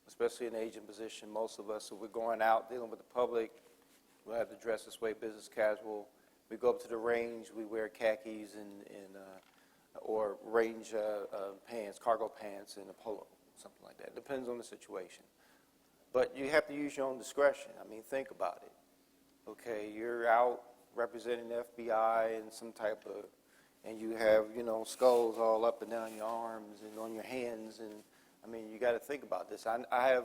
B: Especially in an agent position, most of us, if we're going out dealing with the public, we'll have to dress this way, business casual. We go up to the range, we wear khakis or range pants, cargo pants, and a polo, something like that. Depends on the situation. But you have to use your own discretion. I mean, think about it. Okay, you're out representing the FBI and some type of, and you have, skulls all up and down your arms and on your hands. And, I mean, you got to think about this. I have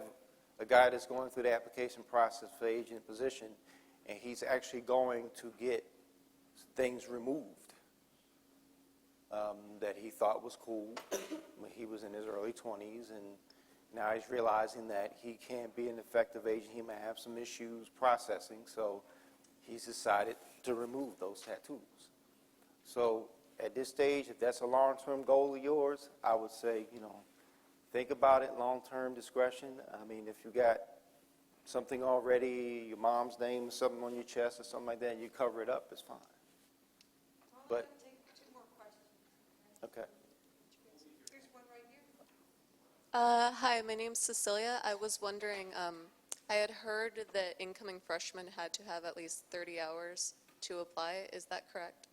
B: a guy that's going through the application process for agent position, and he's actually going to get things removed that he thought was cool when he was in his early 20s, and now he's realizing that he can't be an effective agent. He may have some issues processing, so he's decided to remove those tattoos. So at this stage, if that's a long-term goal of yours, I would say, think about it, long-term discretion. I mean, if you got something already, your mom's name, something on your chest or something like that, and you cover it up, it's fine. But,
G: Take two more questions.
B: okay.
G: Here's one right here.
O: Hi, my name's Cecilia. I was wondering, I had heard that incoming freshmen had to have at least 30 hours to apply. Is that correct?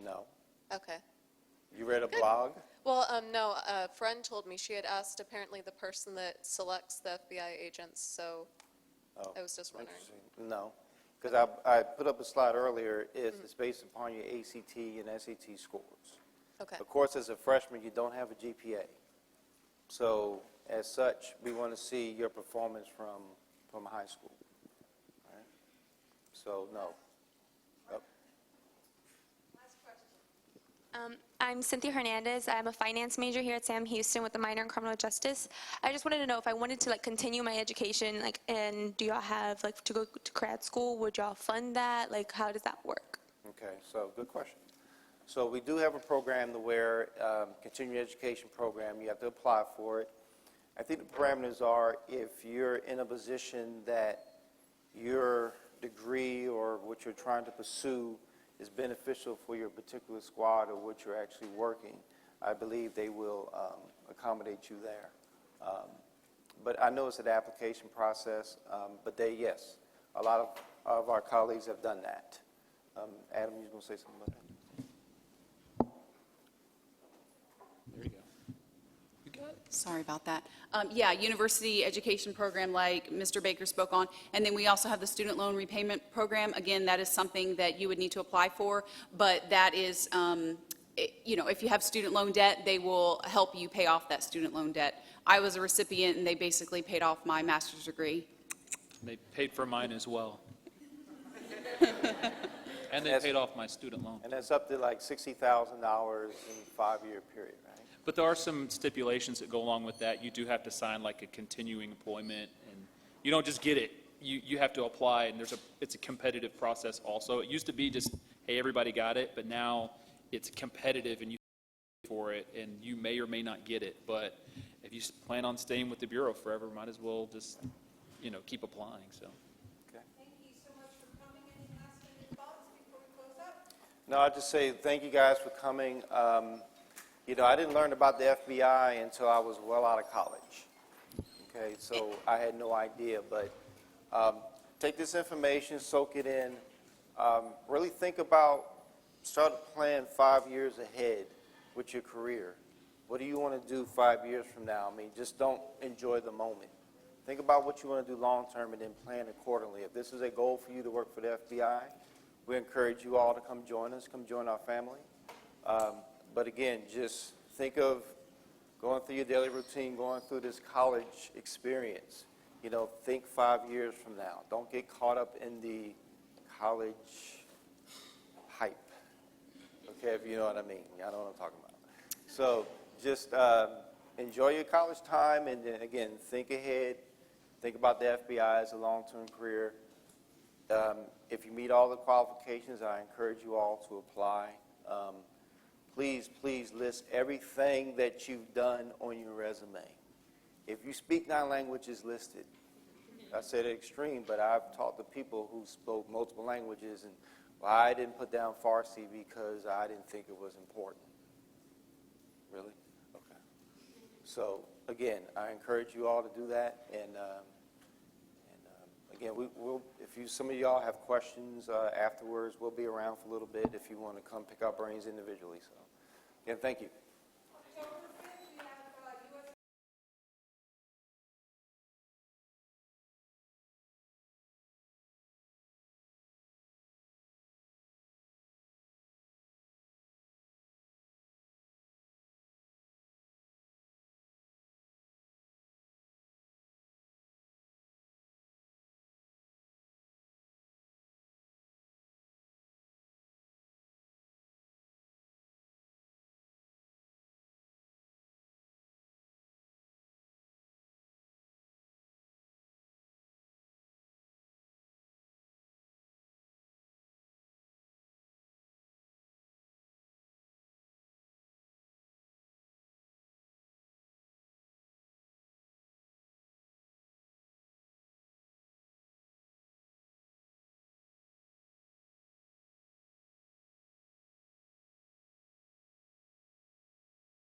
B: No.
O: Okay.
B: You read a blog?
O: Well, no, a friend told me she had asked apparently the person that selects the FBI agents, so I was just wondering.
B: Interesting. No, because I put up a slide earlier. It's based upon your ACT and SAT scores.
O: Okay.
B: Of course, as a freshman, you don't have a GPA. So, as such, we want to see your performance from high school. All right? So, no. Yep.
P: I'm Cynthia Hernandez. I'm a finance major here at Sam Houston with a minor in criminal justice. I just wanted to know if I wanted to continue my education, and do y'all have to go to grad school? Would y'all fund that? How does that work?
B: Okay, so good question. So we do have a program to where continuing education program. You have to apply for it. I think the parameters are if you're in a position that your degree or what you're trying to pursue is beneficial for your particular squad or what you're actually working, I believe they will accommodate you there. But I know it's an application process, but yes, a lot of our colleagues have done that. Adam, you going to say something about that?
D: There you go. You got it.
C: Sorry about that. Yeah, university education program like Mr. Baker spoke on. And then we also have the student loan repayment program. Again, that is something that you would need to apply for, but that is, if you have student loan debt, they will help you pay off that student loan debt. I was a recipient, and they basically paid off my master's degree.
D: They paid for mine as well. And they paid off my student loan.
B: And that's up to like $60,000 in a 5-year period, right?
D: But there are some stipulations that go along with that. You do have to sign like a continuing employment, and you don't just get it. You have to apply, and it's a competitive process also. It used to be just, hey, everybody got it, but now it's competitive, and you pay for it, and you may or may not get it. But if you plan on staying with the Bureau forever, might as well just, keep applying, so.
G: Thank you so much for coming. Any last-minute thoughts before we close up?
B: No, I'll just say thank you guys for coming. I didn't learn about the FBI until I was well out of college. Okay, so I had no idea, but take this information, soak it in, really think about, start to plan 5 years ahead with your career. What do you want to do 5 years from now? I mean, just don't enjoy the moment. Think about what you want to do long term and then plan accordingly. If this is a goal for you to work for the FBI, we encourage you all to come join us, come join our family. But again, just think of going through your daily routine, going through this college experience. Think 5 years from now. Don't get caught up in the college hype. Okay, if you know what I mean. I know what I'm talking about. So just enjoy your college time, and then again, think ahead. Think about the FBI as a long-term career. If you meet all the qualifications, I encourage you all to apply. Please list everything that you've done on your resume. If you speak 9 languages, list it. I said extreme, but I've talked to people who spoke multiple languages, and I didn't put down Farsi because I didn't think it was important. Really? Okay. So again, I encourage you all to do that, and again, some of y'all have questions afterwards, we'll be around for a little bit if you want to come pick our brains individually. So, again, thank you.